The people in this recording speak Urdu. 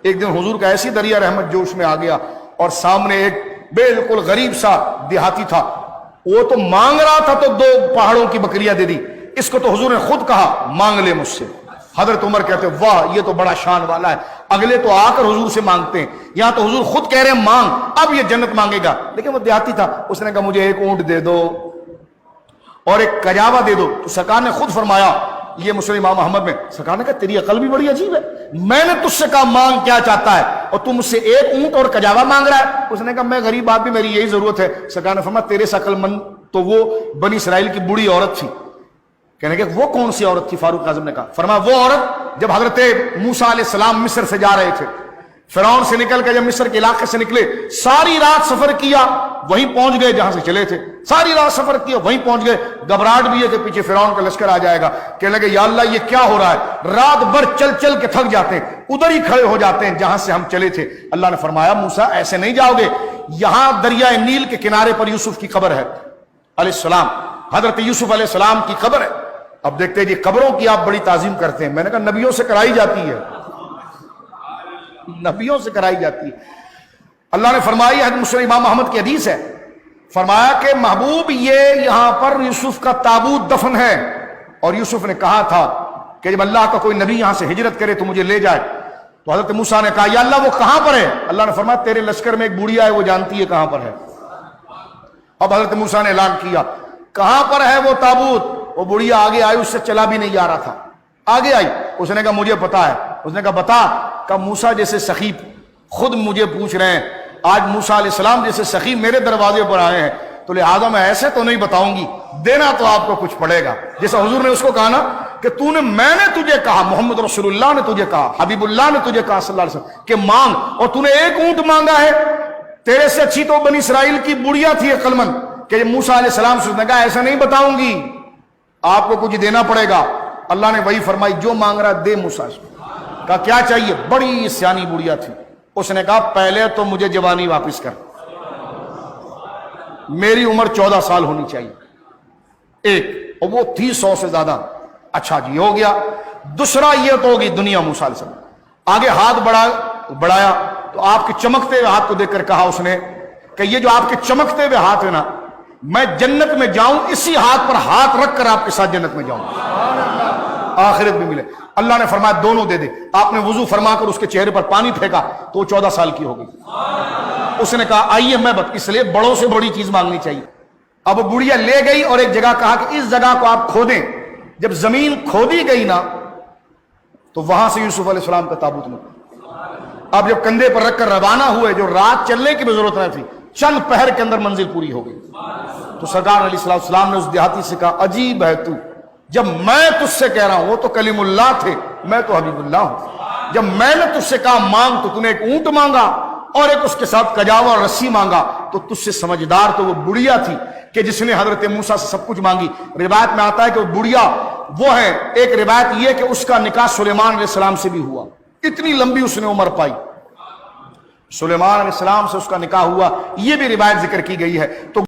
ایک دن حضور کا ایسی دریا رحمت جوش میں آ گیا اور سامنے ایک بالکل غریب سا دیہاتی تھا، وہ تو مانگ رہا تھا تو 2 پہاڑوں کی بکریاں دے دی، اس کو تو حضور نے خود کہا مانگ لے مجھ سے۔ حضرت عمر کہتے ہیں واہ یہ تو بڑا شان والا ہے، اگلے تو آ کر حضور سے مانگتے ہیں، یہاں تو حضور خود کہہ رہے ہیں مانگ، اب یہ جنت مانگے گا۔ لیکن وہ دیہاتی تھا، اس نے کہا مجھے ایک اونٹ دے دو اور ایک کجاوا دے دو۔ تو سرکار نے خود فرمایا، یہ مسلم امام احمد میں، سرکار نے کہا تیری عقل بھی بڑی عجیب ہے، میں نے تجھ سے کہا مانگ کیا چاہتا ہے اور تم مجھ سے ایک اونٹ اور کجاوا مانگ رہا ہے۔ اس نے کہا میں غریب آدمی، میری یہی ضرورت ہے۔ سرکار نے فرمایا تیرے سے عقل مند تو وہ بنی اسرائیل کی بوڑھی عورت تھی۔ کہنے کہ وہ کون سی عورت تھی؟ فاروق اعظم نے کہا، فرمایا وہ عورت جب حضرت موسیٰ علیہ السلام مصر سے جا رہے تھے، فرعون سے نکل کے جب مصر کے علاقے سے نکلے، ساری رات سفر کیا، وہیں پہنچ گئے جہاں سے چلے تھے، ساری رات سفر کیا وہیں پہنچ گئے، گھبراہٹ بھی ہے کہ پیچھے فرعون کا لشکر آ جائے گا، کہنے لگے یا اللہ یہ کیا ہو رہا ہے، رات بھر چل چل کے تھک جاتے ہیں، ادھر ہی کھڑے ہو جاتے ہیں جہاں سے ہم چلے تھے۔ اللہ نے فرمایا موسیٰ ایسے نہیں جاؤ گے، یہاں دریائے نیل کے کنارے پر یوسف کی قبر ہے علیہ السلام، حضرت یوسف علیہ السلام کی قبر ہے۔ اب دیکھتے ہیں جی قبروں کی آپ بڑی تعظیم کرتے ہیں، میں نے کہا نبیوں سے کرائی جاتی ہے، نبیوں سے کرائی جاتی ہے۔ اللہ نے فرمایا، حضرت مسلم امام احمد کی حدیث ہے، فرمایا کہ محبوب یہ یہاں پر یوسف کا تابوت دفن ہے، اور یوسف نے کہا تھا کہ جب اللہ کا کوئی نبی یہاں سے ہجرت کرے تو مجھے لے جائے۔ تو حضرت موسیٰ نے کہا یا اللہ وہ کہاں پر ہے؟ اللہ نے فرمایا تیرے لشکر میں ایک بوڑھیا ہے، وہ جانتی ہے کہاں پر ہے۔ اب حضرت موسیٰ نے اعلان کیا کہاں پر ہے وہ تابوت؟ وہ بڑھیا آگے آئی، اس سے چلا بھی نہیں جا رہا تھا، آگے آئی، اس نے کہا مجھے پتا ہے۔ اس نے کہا بتا، کہ موسیٰ جیسے سخی خود مجھے پوچھ رہے ہیں، آج موسیٰ علیہ السلام جیسے سخی میرے دروازے پر آئے ہیں، تو لہٰذا میں ایسے تو نہیں بتاؤں گی، دینا تو آپ کو کچھ پڑے گا۔ جیسا حضور نے اس کو کہا نا کہ میں نے تجھے کہا، محمد رسول اللہ نے تجھے کہا، حبیب اللہ نے تجھے کہا صلی اللہ علیہ وسلم کہ مانگ، اور تو نے ایک اونٹ مانگا ہے، تیرے سے اچھی تو بنی اسرائیل کی بڑھیا تھی عقل مند، کہ موسیٰ علیہ السلام سے اس نے کہا ایسا نہیں بتاؤں گی، آپ کو کچھ دینا پڑے گا۔ اللہ نے وہی فرمائی جو مانگ رہا دے موسیٰ سے۔ کہا کیا چاہیے؟ بڑی سیانی بڑھیا تھی۔ اس نے کہا پہلے تو مجھے جوانی واپس کر، میری عمر 14 سال ہونی چاہیے ایک، اور وہ تھی 100 سے زیادہ۔ اچھا جی ہو گیا۔ دوسرا یہ تو ہوگی دنیا۔ موسیٰ علیہ السلام آگے ہاتھ بڑھایا تو آپ کے چمکتے ہوئے ہاتھ کو دیکھ کر کہا اس نے کہ یہ جو آپ کے چمکتے ہوئے ہاتھ ہے نا، میں جنت میں جاؤں اسی ہاتھ پر ہاتھ رکھ کر آپ کے ساتھ جنت میں جاؤں، آخرت بھی ملے۔ اللہ نے فرمایا دونوں دے دے۔ آپ نے وضو فرما کر اس کے چہرے پر پانی پھینکا تو وہ 14 سال کی ہو گئی۔ اس نے کہا آئیے میں اس لیے بڑوں سے بڑی چیز مانگنی چاہیے۔ اب بڑھیا لے گئی اور ایک جگہ کہا کہ اس جگہ کو آپ کھودیں۔ جب زمین کھودی گئی نا تو وہاں سے یوسف علیہ السلام کا تابوت نکلا۔ اب جب کندھے پر رکھ کر روانہ ہوئے، جو رات چلنے کی بھی ضرورت نہ تھی، چند پہر کے اندر منزل پوری ہو گئی۔ تو سرکار علیہ السلام نے اس دیہاتی سے کہا عجیب ہے تو، جب میں تجھ سے کہہ رہا ہوں، وہ تو کلیم اللہ تھے، میں تو حبیب اللہ ہوں، جب میں نے تجھ سے کہا مانگ تو نے ایک اونٹ مانگا اور ایک اس کے ساتھ کجاوا اور رسی مانگا، تو تجھ سے سمجھدار تو وہ بڑھیا تھی کہ جس نے حضرت موسیٰ سے سب کچھ مانگی۔ روایت میں آتا ہے کہ وہ بڑھیا وہ ہے، ایک روایت یہ کہ اس کا نکاح سلیمان علیہ السلام سے بھی ہوا، اتنی لمبی اس نے عمر پائی، سلیمان علیہ السلام سے اس کا نکاح ہوا، یہ بھی روایت ذکر کی گئی ہے۔ تو